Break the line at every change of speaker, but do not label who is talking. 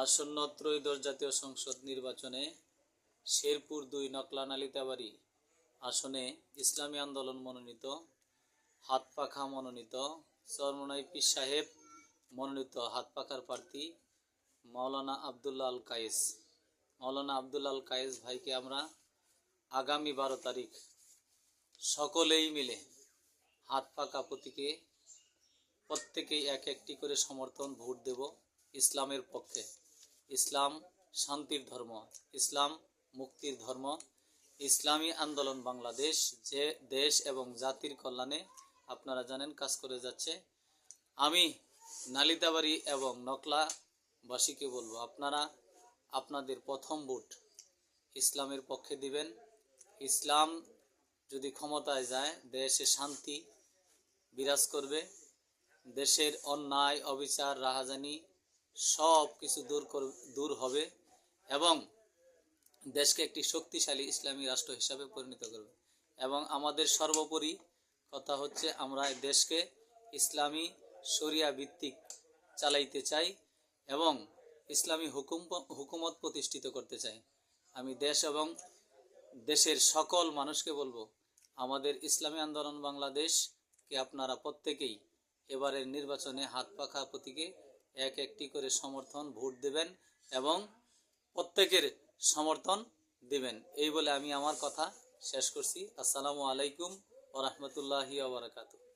আসন্ন ত্রয়োদশ জাতীয় সংসদ নির্বাচনে শেরপুর ২ নকলা নালিতাবাড়ী আসনে ইসলামী আন্দোলন মনোনীত, হাতপাখা মনোনীত, চরমোনাই পীর সাহেব মনোনীত হাতপাখার প্রার্থী মাওলানা আবদুল্লাহ আল কায়েস। মাওলানা আবদুল্লাহ আল কায়েস ভাইকে আমরা আগামী 12 তারিখ সকলেই মিলে হাতপাখা প্রতীকে প্রত্যেকেই এক একটি করে সমর্থন ভোট দেব ইসলামের পক্ষে। ইসলাম শান্তির ধর্ম, ইসলাম মুক্তির ধর্ম। ইসলামী আন্দোলন বাংলাদেশ যে দেশ এবং জাতির কল্যাণে আপনারা জানেন কাজ করে যাচ্ছে। আমি নালিতাবাড়ী এবং নকলাবাসীকে বলবো, আপনারা আপনাদের প্রথম ভোট ইসলামের পক্ষে দিবেন। ইসলাম যদি ক্ষমতায় যায় দেশে শান্তি বিরাজ করবে, দেশের অন্যায় অবিচার রাহাজানি সব কিছু দূর হবে এবং দেশকে একটি শক্তিশালী ইসলামী রাষ্ট্র হিসাবে পরিণত করবে। এবং আমাদের সর্বোপরি কথা হচ্ছে, আমরা দেশকে ইসলামী শরিয়া ভিত্তিক চালাইতে চাই এবং ইসলামী হুকুমত প্রতিষ্ঠিত করতে চাই। আমি দেশ এবং দেশের সকল মানুষকে বলবো, আমাদের ইসলামী আন্দোলন বাংলাদেশকে আপনারা প্রত্যেকেই এবারের নির্বাচনে হাতপাখা প্রতীকে এক একটি করে সমর্থন ভোট দেবেন এবং প্রত্যেকের সমর্থন দিবেন। এই বলে আমি আমার কথা শেষ করছি। আসসালামু আলাইকুম ওয়া রাহমাতুল্লাহি ওয়া বারাকাতুহু।